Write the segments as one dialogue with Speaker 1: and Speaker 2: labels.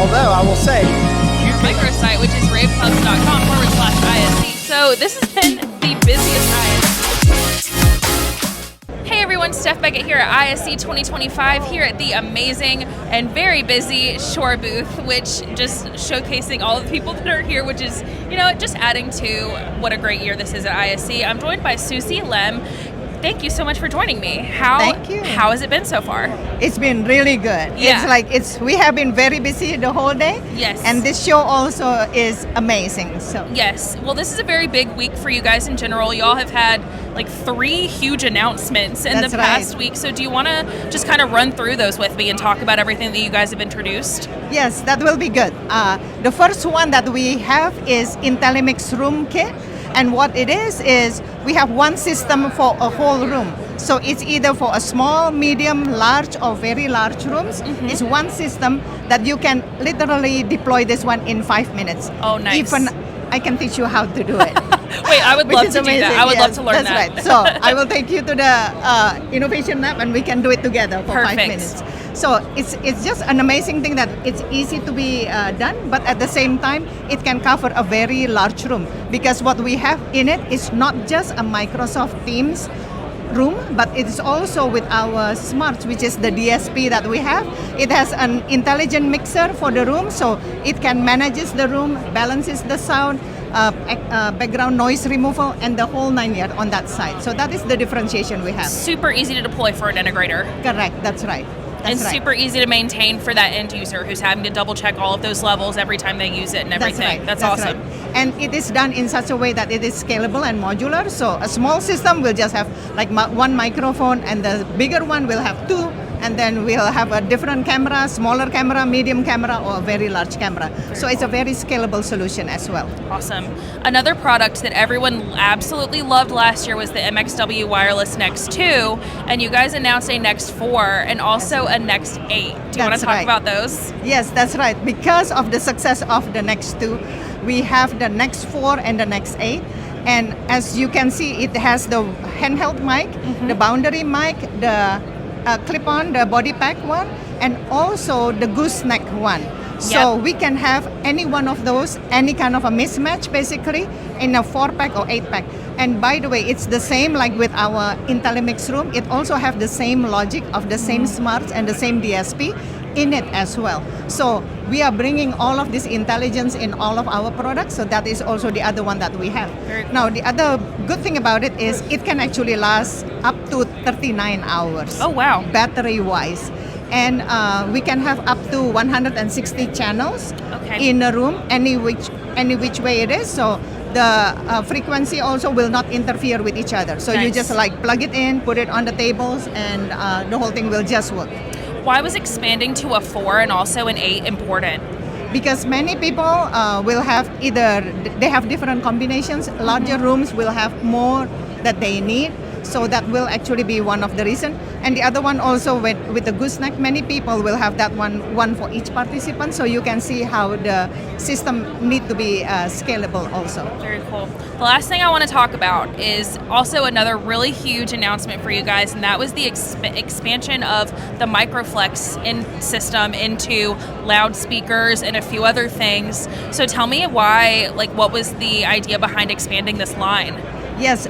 Speaker 1: Although I will say,
Speaker 2: microsite, which is raveclubs.com/ISE. So this has been the busiest ISE. Hey everyone, Steph Beckett here at ISE 2025 here at the amazing and very busy Shure booth, which just showcasing all of the people that are here, which is, you know, just adding to what a great year this is at ISE. I'm joined by Susy, Liem. Thank you so much for joining me.
Speaker 3: Thank you.
Speaker 2: How has it been so far?
Speaker 3: It's been really good.
Speaker 2: Yeah.
Speaker 3: We have been very busy the whole day.
Speaker 2: Yes.
Speaker 3: And this show also is amazing. So
Speaker 2: Yes. Well, this is a very big week for you guys in general. You all have had like 3 huge announcements in
Speaker 3: That's
Speaker 2: the past
Speaker 3: right.
Speaker 2: week. So do you want to just kind of run through those with me and talk about everything that you guys have introduced?
Speaker 3: yes, that will be good. The first one that we have is IntelliMix Room Kit. And what it is we have one system for a whole room. So it's either for a small, medium, large, or very large rooms. It's one system that you can literally deploy this one in 5 minutes.
Speaker 2: Oh, nice.
Speaker 3: Even I can teach you how to do it.
Speaker 2: Wait, I would
Speaker 3: Which
Speaker 2: love
Speaker 3: is
Speaker 2: to do that.
Speaker 3: amazing.
Speaker 2: I would love
Speaker 3: Yes,
Speaker 2: to learn
Speaker 3: that's
Speaker 2: that.
Speaker 3: right. So I will take you to the innovation lab and we can do it together for
Speaker 2: Perfect.
Speaker 3: 5 minutes. So it's just an amazing thing that it's easy to be done, but at the same time, it can cover a very large room because what we have in it is not just a Microsoft Teams room, but it is also with our smarts, which is the DSP that we have. It has an intelligent mixer for the room, so it can manages the room, balances the sound, background noise removal, and the whole 9 yards on that side. So that is the differentiation we have.
Speaker 2: Super easy to deploy for an integrator.
Speaker 3: Correct, that's right.
Speaker 2: And
Speaker 3: That's right.
Speaker 2: super easy to maintain for that end user who's having to double check all of those levels every time they use it and everything. That's awesome.
Speaker 3: Right. And it is done in such a way that it is scalable and modular. So a small system will just have like one microphone, and the bigger one will have 2. And then we'll have a different camera, smaller camera, medium camera, or a very large camera. So it's a very scalable solution as well.
Speaker 2: Awesome. Another product that everyone absolutely loved last year was the MXW Wireless neXt 2, and you guys announced a neXt 4 and also a neXt 8. Do you want to
Speaker 3: That's
Speaker 2: talk
Speaker 3: right.
Speaker 2: about those?
Speaker 3: Yes, that's right. Because of the success of the neXt 2, we have the neXt 4 and the neXt 8. And as you can see, it has the handheld mic, the boundary mic, the clip-on, the body pack one, and also the gooseneck one. So we can have any one of those, any kind of a mismatch basically in a 4-pack or 8-pack. And by the way, it's the same like with our IntelliMix room. It also have the same logic of the same smarts and the same DSP in it as well. So we are bringing all of this intelligence in all of our products. So that is also the other one that we have.
Speaker 2: Very cool.
Speaker 3: Now, the other good thing about it is it can actually last up to 39 hours.
Speaker 2: Oh, wow.
Speaker 3: Battery-wise. And we can have up to 160 channels
Speaker 2: Okay.
Speaker 3: in a room, any which way it is. So the frequency also will not interfere with each other. So you
Speaker 2: Nice.
Speaker 3: just like plug it in, put it on the tables, and the whole thing will just work.
Speaker 2: Why was expanding to a 4 and also an 8 important?
Speaker 3: Because many people will have they have different combinations. Larger rooms will have more that they need. So that will actually be one of the reasons. And the other one also with the gooseneck, many people will have that one for each participant. So you can see how the system need to be scalable also.
Speaker 2: Very cool. The last thing I want to talk about is also another really huge announcement for you guys, and that was the expansion of the Microflex system into loudspeakers and a few other things. So tell me what was the idea behind expanding this line?
Speaker 3: Yes,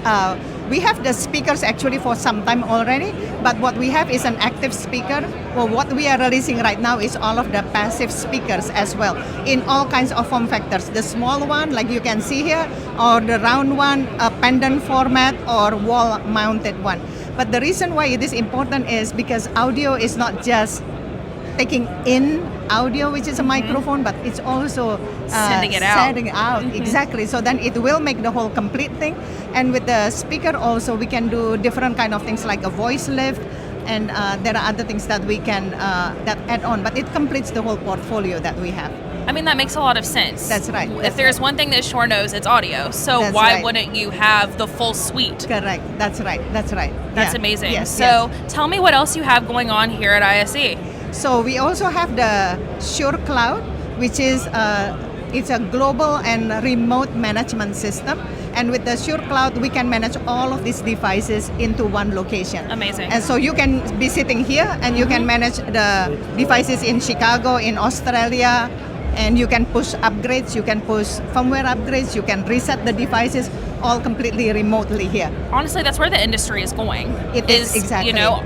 Speaker 3: we have the speakers actually for some time already, but what we have is an active speaker. Well, what we are releasing right now is all of the passive speakers as well, in all kinds of form factors. The small one, like you can see here, or the round one, a pendant format, or wall-mounted one. But the reason why it is important is because audio is not just taking in audio, which is a microphone, but it's also
Speaker 2: Sending it out.
Speaker 3: Sending out, exactly. So then it will make the whole complete thing. And with the speaker also, we can do different kind of things like a voice lift, and there are other things that we can that add on. But it completes the whole portfolio that we have.
Speaker 2: I mean, that makes a lot of sense.
Speaker 3: That's right.
Speaker 2: If there's one thing that Shure knows, it's audio. So
Speaker 3: That's
Speaker 2: why
Speaker 3: right.
Speaker 2: wouldn't you have the full suite?
Speaker 3: Correct. That's right. That's right.
Speaker 2: That's
Speaker 3: Yeah.
Speaker 2: amazing.
Speaker 3: Yes,
Speaker 2: So
Speaker 3: yes.
Speaker 2: tell me what else you have going on here at ISE.
Speaker 3: So we also have the Shure Cloud, which is it's a global and remote management system. And with the Shure Cloud, we can manage all of these devices into one location.
Speaker 2: Amazing.
Speaker 3: And so you can be sitting here and you can manage the devices in Chicago, in Australia, and you can push upgrades, you can push firmware upgrades, you can reset the devices all completely remotely here.
Speaker 2: Honestly, that's where the industry is going.
Speaker 3: It is, exactly.
Speaker 2: You know,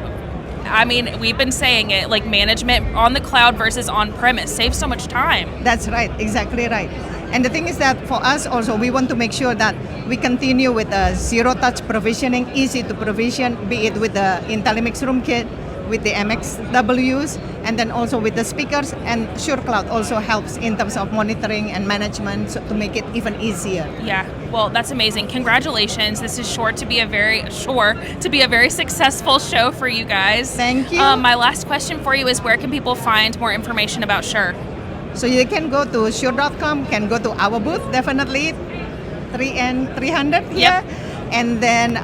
Speaker 2: I mean, we've been saying it, like management on the cloud versus on-premise saves so much time.
Speaker 3: That's right, exactly right. And the thing is that for us also, we want to make sure that we continue with the zero-touch provisioning, easy to provision, be it with the IntelliMix Room Kit, with the MXWs, and then also with the speakers. And Shure Cloud also helps in terms of monitoring and management, so to make it even easier.
Speaker 2: Yeah, well, that's amazing. Congratulations. This is sure to be a very successful show for you guys.
Speaker 3: Thank you.
Speaker 2: My last question for you is, where can people find more information about Shure?
Speaker 3: So you can go to shure.com, can go to our booth, definitely 300 here.
Speaker 2: Yep.
Speaker 3: And then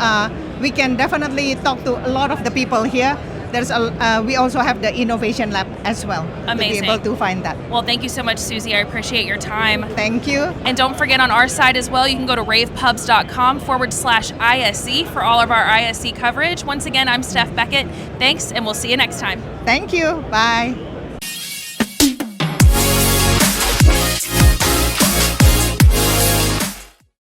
Speaker 3: we can definitely talk to a lot of the people here. We also have the innovation lab as well.
Speaker 2: Amazing.
Speaker 3: To be able to find that.
Speaker 2: Well, thank you so much, Susie. I appreciate your time.
Speaker 3: Thank you.
Speaker 2: And don't forget, on our side as well, you can go to ravepubs.com/ISE for all of our ISE coverage. Once again, I'm Steph Beckett. Thanks, and we'll see you next time.
Speaker 3: Thank you. Bye.